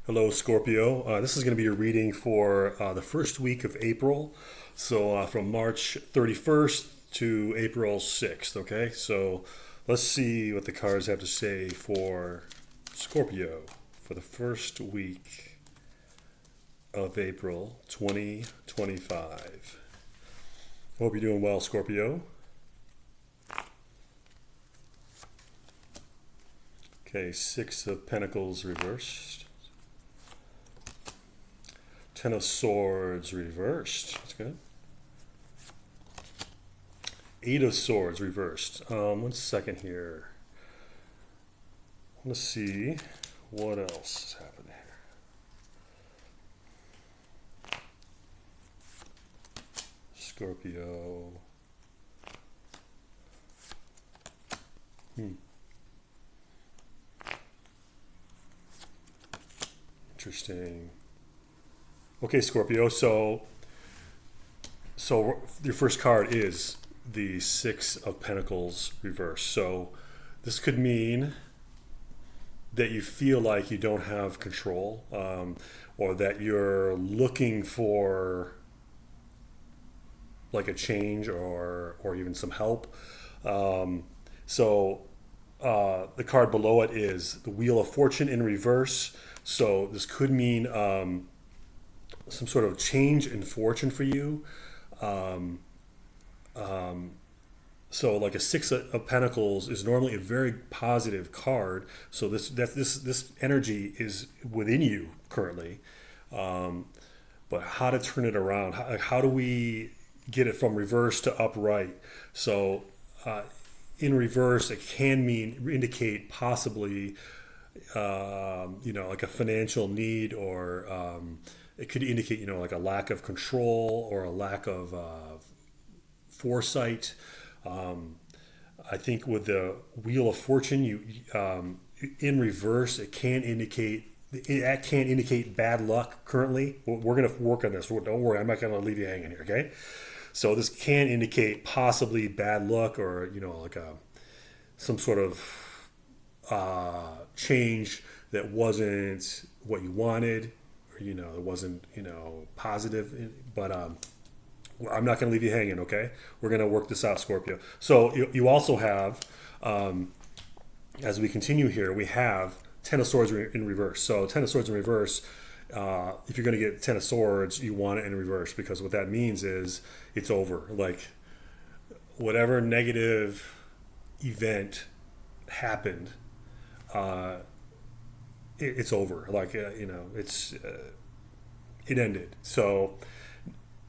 Hello, Scorpio. This is going to be your reading for the first week of April. So from March 31st to April 6th. Okay, so let's see what the cards have to say for Scorpio for the first week of April 2025. Hope you're doing well, Scorpio. Okay, Six of Pentacles reversed. Ten of Swords reversed. That's good. Eight of Swords reversed. 1 second here. Let's see what else is happening here. Scorpio. Interesting. Okay, Scorpio. So your first card is the Six of Pentacles reversed. So this could mean that you feel like you don't have control, or that you're looking for like a change or even some help. The card below it is the Wheel of Fortune in reverse. So this could mean some sort of change in fortune for you. Um, so like a Six of Pentacles is normally a very positive card. So this energy is within you currently. Um, but how to turn it around? How do we get it from reverse to upright? So in reverse, it can mean indicate possibly like a financial need, or it could indicate, like a lack of control or a lack of foresight. Um, I think with the Wheel of Fortune, in reverse, it can indicate bad luck currently. We're going to work on this. Don't worry, I'm not going to leave you hanging here. Okay, so this can indicate possibly bad luck, or like some sort of change that wasn't what you wanted, or it wasn't positive. But I'm not going to leave you hanging. Okay, we're going to work this out, Scorpio. So you also have, as we continue here, we have Ten of Swords in reverse. So Ten of Swords in reverse. If you're going to get Ten of Swords, you want it in reverse, because what that means is it's over. Like whatever negative event happened, uh, it's over. Like it ended. So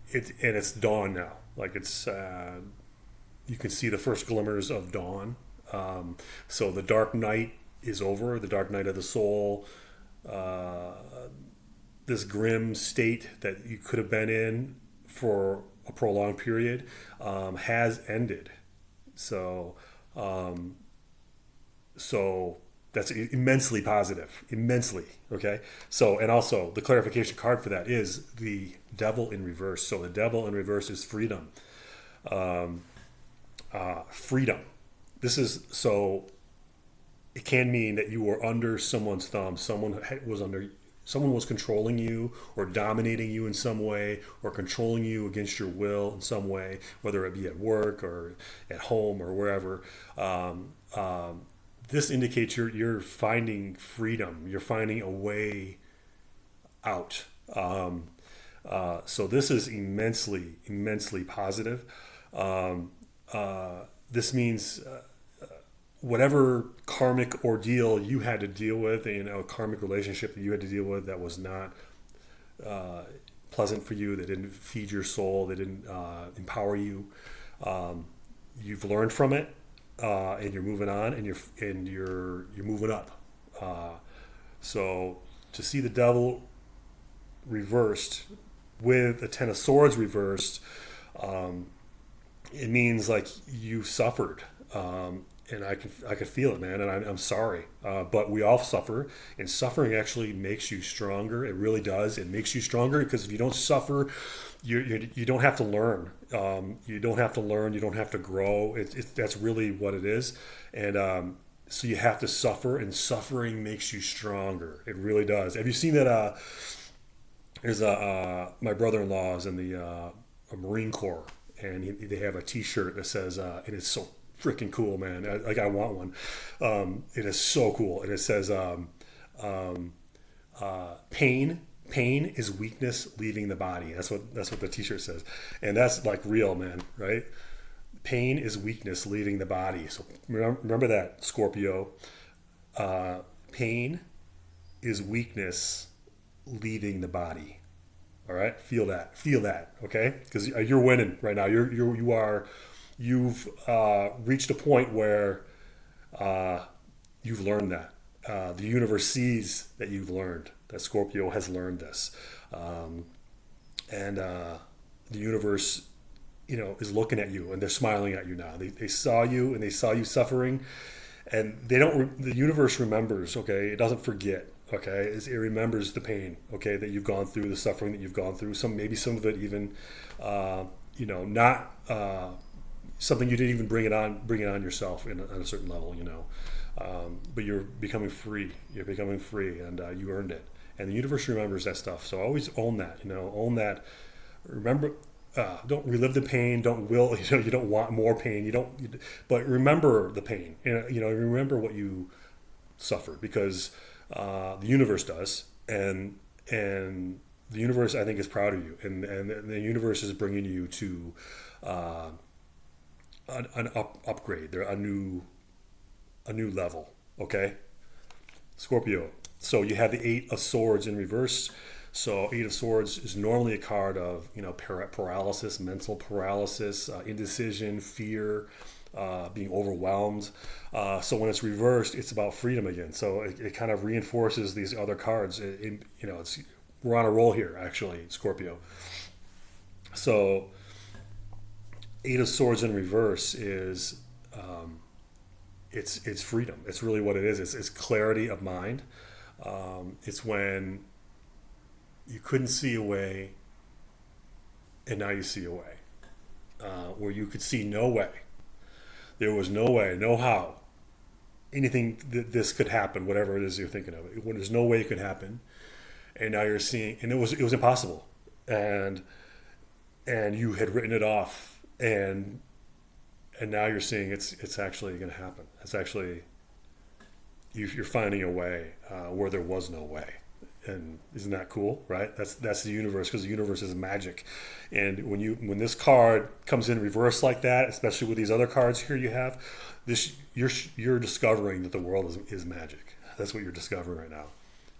it's dawn now. Like you can see the first glimmers of dawn. So the dark night is over. The dark night of the soul. Uh, this grim state that you could have been in for a prolonged period has ended. So um, so that's immensely positive, immensely. Okay. So, and also the clarification card for that is the Devil in reverse. So the Devil in reverse is freedom. Freedom. This is so. It can mean that you were under someone's thumb. Someone was controlling you or dominating you in some way, or controlling you against your will in some way, whether it be at work or at home or wherever. This indicates you're finding freedom. You're finding a way out. So this is immensely positive. Um, this means whatever karmic ordeal you had to deal with, a karmic relationship that you had to deal with that was not pleasant for you, that didn't feed your soul, that didn't empower you. You've learned from it, and you're moving on, and you're moving up. Uh, so to see the Devil reversed with a Ten of Swords reversed, um, it means like you suffered. And I can feel it, man, and I'm sorry, but we all suffer, and suffering actually makes you stronger. It really does. It makes you stronger, because if you don't suffer, you don't have to learn. You don't have to learn. You don't have to grow. That's really what it is. And So you have to suffer, and suffering makes you stronger. It really does. Have you seen that? There's my brother-in-law is in the Marine Corps, and they have a T-shirt that says, and it's so freaking cool, man. I want one. It is so cool, and it says, "Pain, pain is weakness leaving the body." That's what the T-shirt says, and that's like real, man, right? Pain is weakness leaving the body. So remember that, Scorpio. Pain is weakness leaving the body. All right, feel that, okay? Because you're winning right now. You've reached a point where you've learned that. The universe sees that you've learned that Scorpio has learned this, and the universe, is looking at you and they're smiling at you now. They saw you and they saw you suffering, and they don't. The universe remembers. Okay, it doesn't forget. Okay, it remembers the pain. Okay, that you've gone through, the suffering that you've gone through. Maybe some of it even, not something you didn't even bring it on yourself on a certain level. But you're becoming free. You're becoming free, and you earned it. And the universe remembers that stuff. So always own that. Own that. Remember. Don't relive the pain. Don't will. You don't want more pain. But remember the pain. Remember what you suffered, because the universe does, and the universe, I think, is proud of you, and the universe is bringing you to an upgrade. They're a new level. Okay, Scorpio. So you have the Eight of Swords in reverse. So Eight of Swords is normally a card of paralysis, mental paralysis, indecision, fear, being overwhelmed. So when it's reversed, it's about freedom again. So it kind of reinforces these other cards. We're on a roll here, actually, Scorpio. So Eight of Swords in reverse is it's freedom. It's really what it is. It's clarity of mind. It's when you couldn't see a way, and now you see a way. Where you could see no way. There was no way, no how. Anything that this could happen, whatever it is you're thinking of. When there's no way it could happen, and now you're seeing, and it was impossible, and you had written it off, and now you're seeing it's actually going to happen. It's actually you're finding a way where there was no way. And isn't that cool, right? That's the universe, because the universe is magic. And when this card comes in reverse like that, especially with these other cards here you have, you're discovering that the world is magic. That's what you're discovering right now.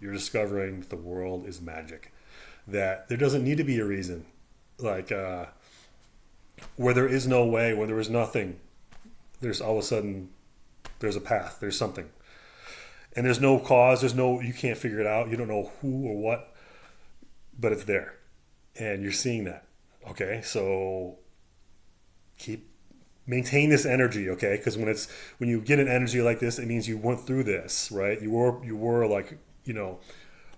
You're discovering that the world is magic. That there doesn't need to be a reason, like where there is no way, where there is nothing. There's all of a sudden there's a path. There's something. And there's no cause, you can't figure it out. You don't know who or what, but it's there. And you're seeing that. Okay. So maintain this energy. Okay. Because when you get an energy like this, it means you went through this, right? You were like,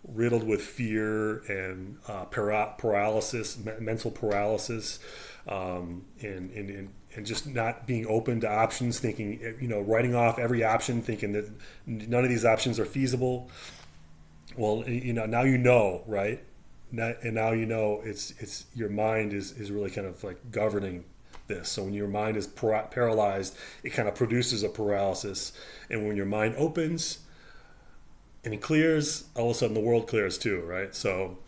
riddled with fear and paralysis, mental paralysis, and just not being open to options, thinking, writing off every option, thinking that none of these options are feasible. Well, now right? And now it's your mind is really kind of like governing this. So when your mind is paralyzed, it kind of produces a paralysis, and when your mind opens and it clears, all of a sudden the world clears too, right? So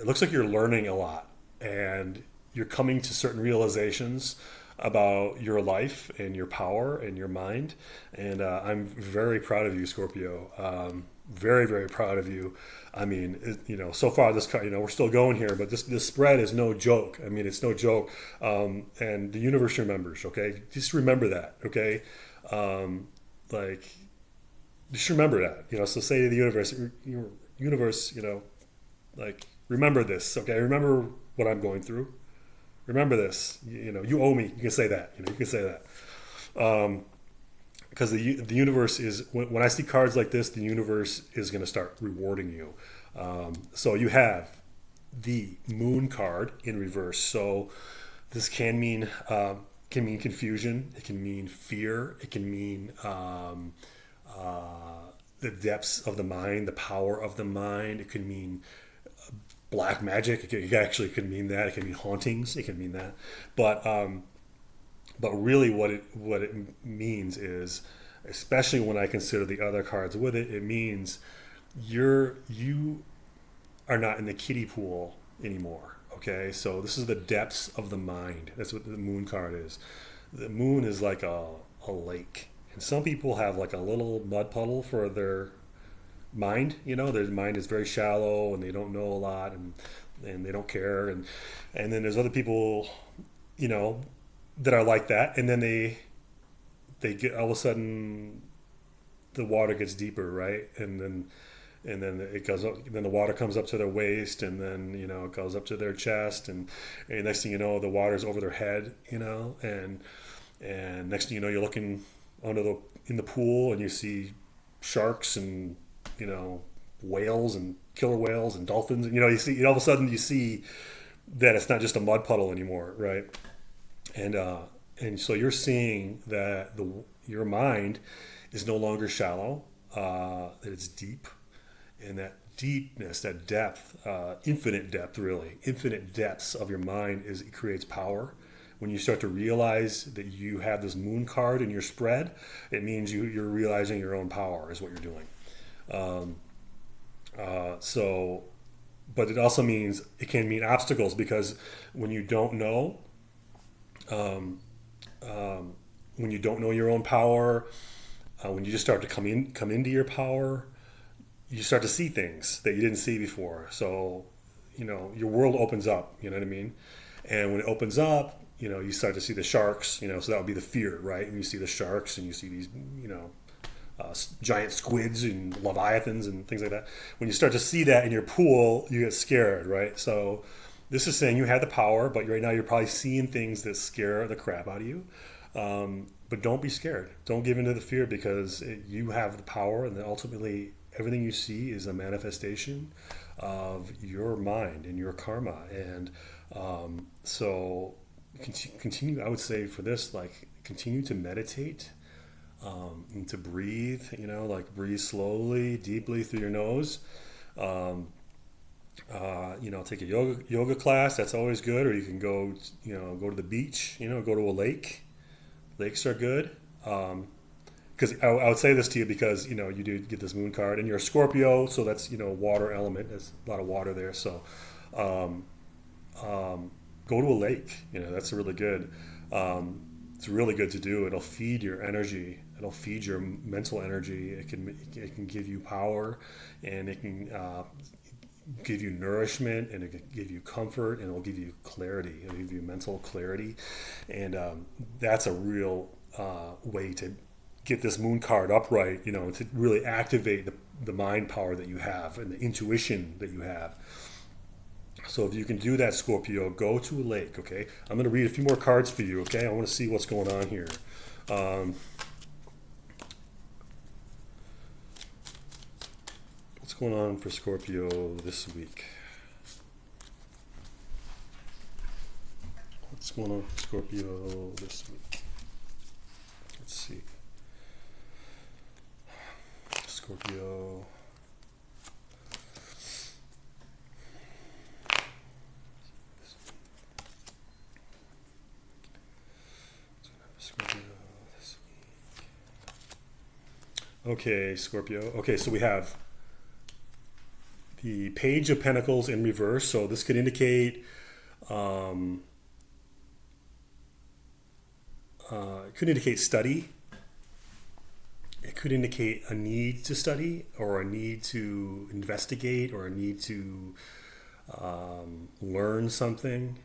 it looks like you're learning a lot, and you're coming to certain realizations about your life and your power and your mind. And I'm very proud of you, Scorpio. Very, very proud of you. I mean, so far this, we're still going here, but this spread is no joke. I mean, it's no joke. And the universe remembers. Okay, just remember that. Okay, just remember that. So say to the universe, remember this. Okay, remember what I'm going through. Remember this. You owe me. You can say that. You can say that. Because the universe is, when I see cards like this, the universe is going to start rewarding you. So you have the Moon card in reverse. So this can mean can mean confusion. It can mean fear. It can mean the depths of the mind, the power of the mind. It can mean black magic. It actually could mean that. It can mean hauntings. It can mean that. But but really, what it means is, especially when I consider the other cards with it, it means you are not in the kiddie pool anymore. Okay, so this is the depths of the mind. That's what the moon card is. The moon is like a lake, and some people have like a little mud puddle for their mind. You know, their mind is very shallow and they don't know a lot, and they don't care. And then there's other people, you know, that are like that, and then they get all of a sudden the water gets deeper, right? And then it goes up. Then the water comes up to their waist, and then it goes up to their chest, and next thing you know, the water's over their head, and next thing you know, you're looking in the pool, and you see sharks and whales and killer whales and dolphins, and you see all of a sudden you see that it's not just a mud puddle anymore, right? And so you're seeing that your mind is no longer shallow, that it's deep, and that deepness, that depth, infinite depth, really, infinite depths of your mind it creates power. When you start to realize that you have this moon card in your spread, it means you're realizing your own power is what you're doing. So, but it also means it can mean obstacles, because when you don't know, um, when you don't know your own power, when you just start to come into your power, you start to see things that you didn't see before. So, your world opens up. You know what I mean? And when it opens up, you start to see the sharks. So that would be the fear, right? And you see the sharks, and you see these, giant squids and leviathans and things like that. When you start to see that in your pool, you get scared, right? So this is saying you have the power, but right now you're probably seeing things that scare the crap out of you. But don't be scared. Don't give in to the fear, because you have the power, and then ultimately everything you see is a manifestation of your mind and your karma. And so continue, I would say, for this, like, continue to meditate, and to breathe, like breathe slowly, deeply through your nose. Take a yoga class. That's always good. Or you can go to the beach, go to a lake. Lakes are good. Because I would say this to you because, you do get this moon card, and you're a Scorpio, so that's, water element. There's a lot of water there. So um, go to a lake. That's really good. It's really good to do. It'll feed your energy. It'll feed your mental energy. It can give you power, and it can give you nourishment, and it can give you comfort, and it'll give you clarity. It'll give you mental clarity, and that's a real way to get this moon card upright. To really activate the mind power that you have and the intuition that you have. So if you can do that, Scorpio, go to a lake, okay? I'm going to read a few more cards for you, okay? I want to see what's going on here. What's going on for Scorpio this week? What's going on for Scorpio this week? Let's see. Scorpio. Okay, Scorpio. Okay, so we have the Page of Pentacles in reverse. So this could indicate, it could indicate study. It could indicate a need to study, or a need to investigate, or a need to learn something.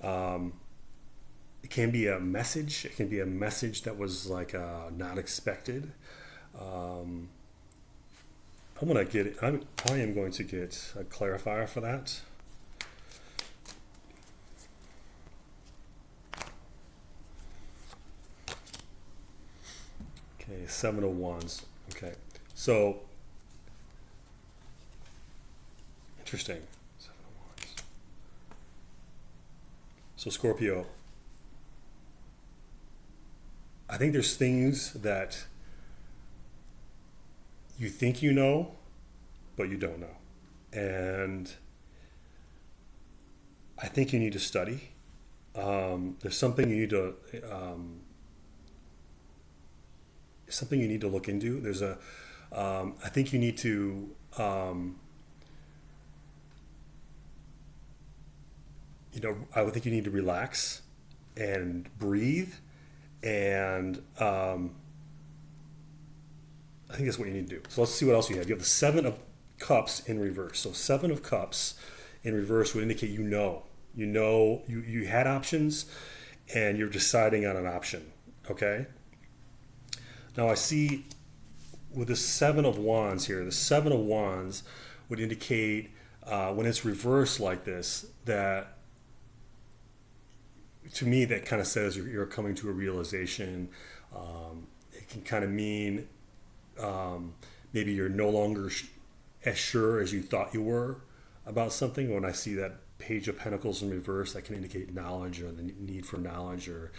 It can be a message. It can be a message that was like not expected. I'm gonna get it. I am going to get a clarifier for that. Okay, 7 of Wands. Okay, so interesting. 7 of Wands. So Scorpio, I think there's things that you think you know, but you don't know. And I think you need to study. There's something you need to look into. I think you need to, I would think you need to relax and breathe. And I think that's what you need to do. So let's see what else you have. You have the Seven of Cups in reverse. So Seven of Cups in reverse would indicate you had options and you're deciding on an option. Okay. Now I see with the Seven of Wands here, the Seven of Wands would indicate when it's reversed like this, that to me that kind of says you're coming to a realization. It can kind of mean maybe you're no longer as sure as you thought you were about something. When I see that Page of Pentacles in reverse, that can indicate knowledge or the need for knowledge, or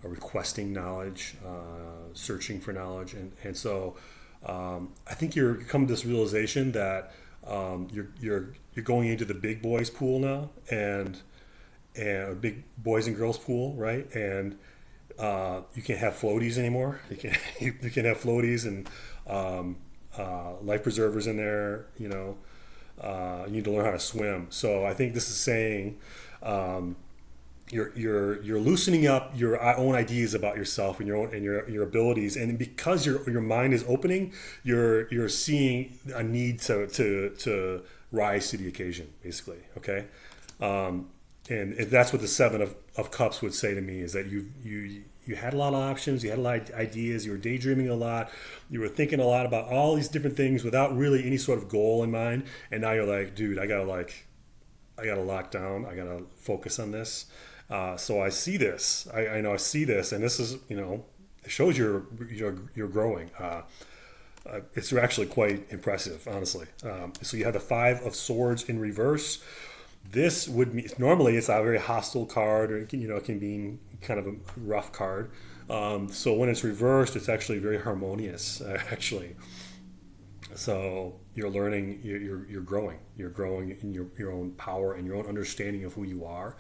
requesting knowledge, searching for knowledge. And so I think you're coming to this realization that you're going into the big boys pool now, and big boys and girls pool, right? And you can't have floaties anymore. You can have floaties and life preservers in there. You need to learn how to swim. So I think this is saying you're loosening up your own ideas about yourself and your abilities, and because your mind is opening, you're seeing a need to rise to the occasion, basically. Okay. And if that's what the Seven of Cups would say to me, is that you had a lot of options, you had a lot of ideas, you were daydreaming a lot, you were thinking a lot about all these different things without really any sort of goal in mind, and now you're like, dude, I gotta lock down, I gotta focus on this. So I see this, I know I see this, and this is, it shows you're growing. It's actually quite impressive, honestly. So you have the Five of Swords in reverse. This would mean, normally it's a very hostile card, or it can be kind of a rough card. So when it's reversed, it's actually very harmonious, actually. So you're learning, you're growing in your own power and your own understanding of who you are,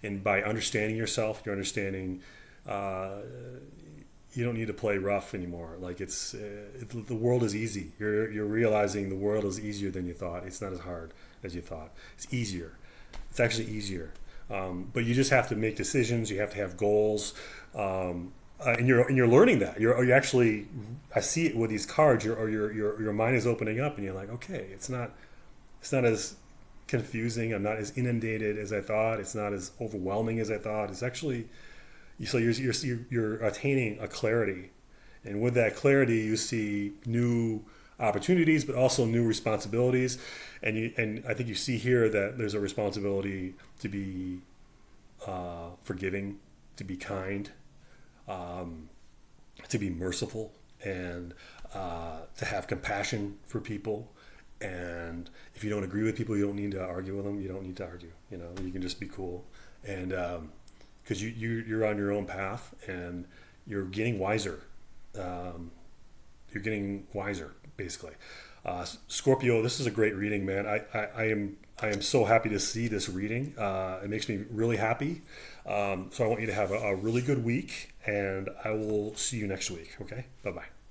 and by understanding yourself, you're understanding you don't need to play rough anymore. Like the world is easy. You're realizing the world is easier than you thought. It's not as hard as you thought. It's easier. It's actually easier, but you just have to make decisions. You have to have goals, and you're learning that. You're actually, I see it with these cards. Your mind is opening up, and you're like, okay, it's not as confusing. I'm not as inundated as I thought. It's not as overwhelming as I thought. It's actually, so you're attaining a clarity, and with that clarity, you see new opportunities, but also new responsibilities. And I think you see here that there's a responsibility to be forgiving, to be kind, to be merciful, and to have compassion for people. And if you don't agree with people, you don't need to argue with them. You don't need to argue. You can just be cool. And because you're on your own path, and you're getting wiser. You're getting wiser, basically. Scorpio, this is a great reading, man. I am so happy to see this reading. It makes me really happy. So I want you to have a really good week, and I will see you next week. Okay? Bye-bye.